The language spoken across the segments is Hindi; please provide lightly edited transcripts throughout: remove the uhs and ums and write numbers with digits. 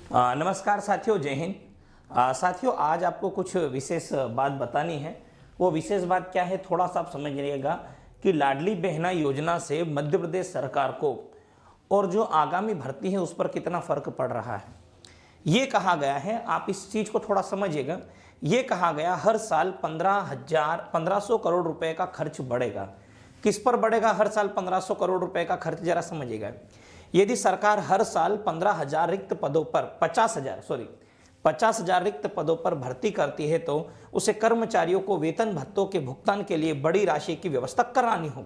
नमस्कार साथियों, जय हिंद। साथियों, आज आपको कुछ विशेष बात बतानी है। वो विशेष बात क्या है, थोड़ा सा आप समझ लीजिएगा कि लाडली बहना योजना से मध्य प्रदेश सरकार को और जो आगामी भर्ती है उस पर कितना फर्क पड़ रहा है। ये कहा गया है, आप इस चीज़ को थोड़ा समझिएगा। ये कहा गया हर साल 1500 करोड़ रुपए का खर्च बढ़ेगा। किस पर बढ़ेगा हर साल 1500 करोड़ रुपए का खर्च, जरा समझिएगा। यदि सरकार हर साल 15,000 रिक्त पदों पर 50,000 रिक्त पदों पर भर्ती करती है तो उसे कर्मचारियों को वेतन भत्तों के भुगतान के लिए बड़ी राशि की व्यवस्था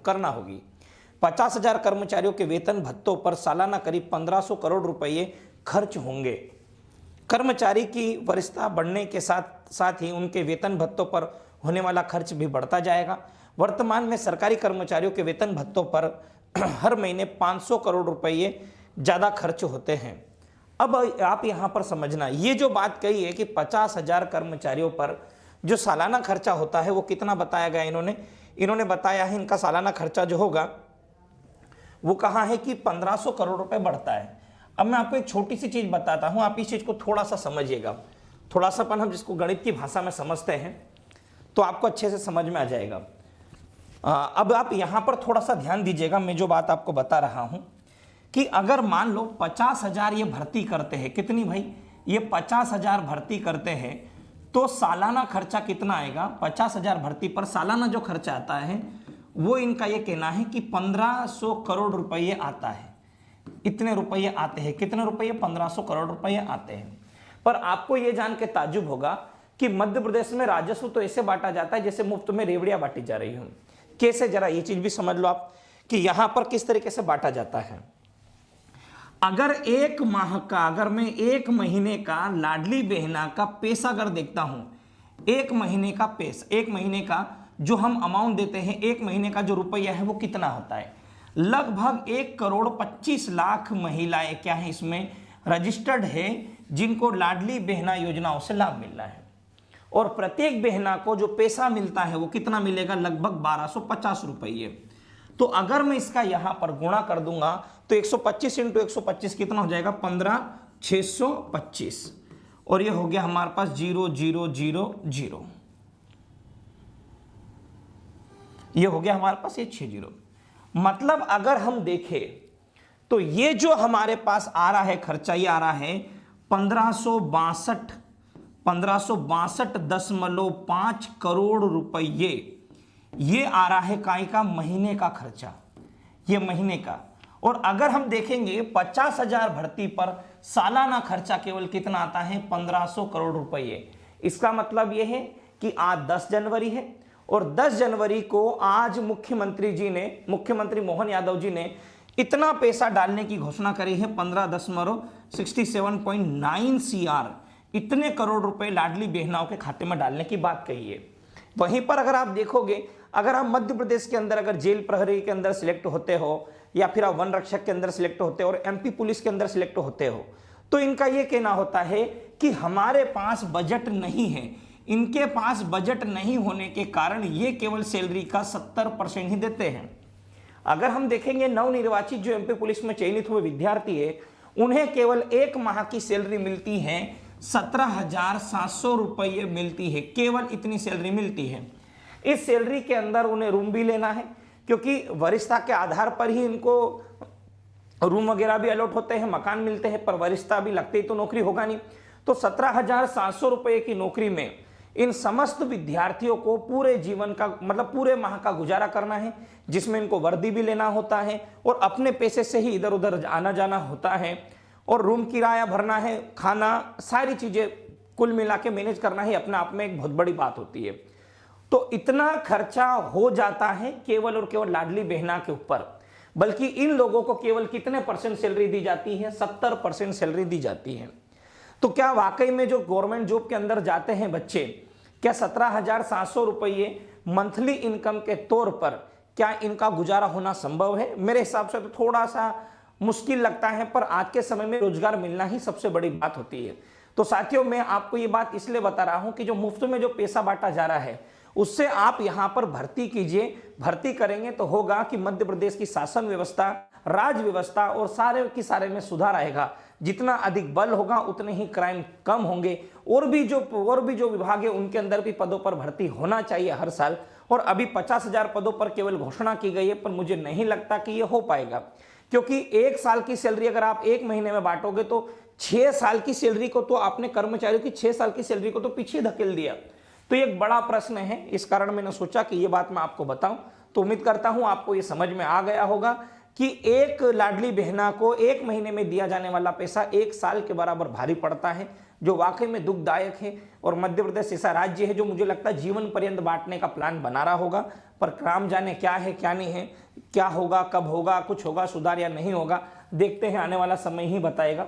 करना होगी। 50,000 कर्मचारियों के वेतन भत्तों पर सालाना करीब 1500 करोड़ रुपये खर्च होंगे। कर्मचारी की वरिष्ठता बढ़ने के साथ साथ ही उनके वेतन भत्तों पर होने वाला खर्च भी बढ़ता जाएगा। वर्तमान में सरकारी कर्मचारियों के वेतन भत्तों पर हर महीने 500 करोड़ रुपये ज़्यादा खर्च होते हैं। अब आप यहाँ पर समझना, ये जो बात कही है कि 50,000 कर्मचारियों पर जो सालाना खर्चा होता है वो कितना बताया गया, इन्होंने बताया है इनका सालाना खर्चा जो होगा वो कहा है कि 1500 करोड़ रुपए बढ़ता है। अब मैं आपको एक छोटी सी चीज़ बताता हूँ, आप इस चीज़ को थोड़ा सा समझिएगा। थोड़ा सा हम जिसको गणित की भाषा में समझते हैं तो आपको अच्छे से समझ में आ जाएगा। अब आप यहाँ पर थोड़ा सा ध्यान दीजिएगा, मैं जो बात आपको बता रहा हूँ कि अगर मान लो 50,000 ये भर्ती करते हैं, कितनी भाई, ये 50,000 भर्ती करते हैं तो सालाना खर्चा कितना आएगा। 50,000 भर्ती पर सालाना जो खर्चा आता है वो इनका ये कहना है कि 1500 करोड़ रुपये आता है। इतने रुपये आते हैं, कितने रुपये, 1500 करोड़ रुपये आते हैं। पर आपको ये जान के ताज्जुब होगा कि मध्य प्रदेश में राजस्व तो ऐसे बांटा जाता है जैसे मुफ्त में रेवड़ियां बांटी जा रही हूं। कैसे, जरा ये चीज भी समझ लो आप कि यहां पर किस तरीके से बांटा जाता है। अगर मैं एक महीने का लाडली बहना का पैसा अगर देखता हूं, एक महीने का जो हम अमाउंट देते हैं, एक महीने का जो रुपया है वो कितना होता है, लगभग 1,25,00,000 महिलाएं क्या है इसमें रजिस्टर्ड है जिनको लाडली बहना योजनाओं से लाभ मिल रहा है। और प्रत्येक बहना को जो पैसा मिलता है वो कितना मिलेगा, लगभग 1250 रुपये। तो अगर मैं इसका यहां पर गुणा कर दूंगा तो 125 इंटू 125 कितना हो जाएगा, 15,625। और ये हो गया हमारे पास 0,0,0,0, ये हो गया हमारे पास ये 60। मतलब अगर हम देखें तो ये जो हमारे पास आ रहा है खर्चा, ये आ रहा है 1562.5 करोड़ रुपये। ये आ रहा है काय का, महीने का खर्चा, ये महीने का। और अगर हम देखेंगे 50,000 भर्ती पर सालाना खर्चा केवल कितना आता है, 1500 करोड़ रुपये। इसका मतलब यह है कि आज 10 जनवरी है और 10 जनवरी को आज मुख्यमंत्री मोहन यादव जी ने इतना पैसा डालने की घोषणा करी है, 15.67.9 CR, इतने करोड़ रुपए लाडली बहनाओं के खाते में डालने की बात कही है। वहीं पर अगर आप देखोगे, अगर आप मध्य प्रदेश के अंदर अगर जेल प्रहरी के अंदर सिलेक्ट होते हो या फिर आप वन रक्षक के अंदर सिलेक्ट होते हो और MP पुलिस के अंदर सिलेक्ट होते हो तो इनका यह कहना होता है कि हमारे पास बजट नहीं है। इनके पास बजट नहीं होने के कारण ये केवल सैलरी का 70% ही देते हैं। अगर हम देखेंगे नवनिर्वाचित जो MP पुलिस में चयनित हुए विद्यार्थी है उन्हें केवल एक माह की सैलरी मिलती है 17,700 रुपये मिलती है, केवल इतनी सैलरी मिलती है। इस सैलरी के अंदर उन्हें रूम भी लेना है क्योंकि वरिष्ठता के आधार पर ही इनको रूम वगैरह भी अलॉट होते हैं, मकान मिलते हैं, पर वरिष्ठता भी लगते ही तो नौकरी होगा नहीं। तो 17,700 रुपये की नौकरी में इन समस्त विद्यार्थियों को पूरे जीवन का मतलब पूरे माह का गुजारा करना है, जिसमें इनको वर्दी भी लेना होता है और अपने पैसे से ही इधर उधर आना जाना होता है और रूम किराया भरना है, खाना, सारी चीजें कुल मिला के मैनेज करना ही अपने आप में एक बहुत बड़ी बात होती है। तो इतना खर्चा हो जाता है केवल और केवल लाडली बहना के ऊपर। बल्कि इन लोगों को केवल कितने % सैलरी दी जाती है, 70% सैलरी दी जाती है। तो क्या वाकई में जो गवर्नमेंट जॉब के अंदर जाते हैं बच्चे, क्या 17,700 रुपये मंथली इनकम के तौर पर क्या इनका गुजारा होना संभव है? मेरे हिसाब से तो थोड़ा सा मुश्किल लगता है, पर आज के समय में रोजगार मिलना ही सबसे बड़ी बात होती है। तो साथियों, मैं आपको ये बात इसलिए बता रहा हूं कि जो मुफ्त में जो पैसा बांटा जा रहा है उससे आप यहां पर भर्ती कीजिए। भर्ती करेंगे तो होगा कि मध्य प्रदेश की शासन व्यवस्था राज व्यवस्था और सारे की सारे में सुधार आएगा। जितना अधिक बल होगा उतने ही क्राइम कम होंगे। और भी जो विभाग है उनके अंदर भी पदों पर भर्ती होना चाहिए हर साल। और अभी 50,000 पदों पर केवल घोषणा की गई है, पर मुझे नहीं लगता कि ये हो पाएगा, क्योंकि एक साल की सैलरी अगर आप एक महीने में बांटोगे तो 6 साल की सैलरी को तो आपने कर्मचारियों की 6 साल की सैलरी को तो पीछे धकेल दिया। तो ये एक बड़ा प्रश्न है, इस कारण मैंने सोचा कि ये बात मैं आपको बताऊं। तो उम्मीद करता हूं आपको ये समझ में आ गया होगा कि एक लाडली बहना को एक महीने में दिया जाने वाला पैसा एक साल के बराबर भारी पड़ता है, जो वाकई में दुखदायक है। और मध्य प्रदेश ऐसा राज्य है जो मुझे लगता है जीवन पर्यंत बांटने का प्लान बना रहा होगा, पर काम जाने क्या है क्या नहीं है, क्या होगा, कब होगा, कुछ होगा सुधार या नहीं होगा, देखते हैं, आने वाला समय ही बताएगा।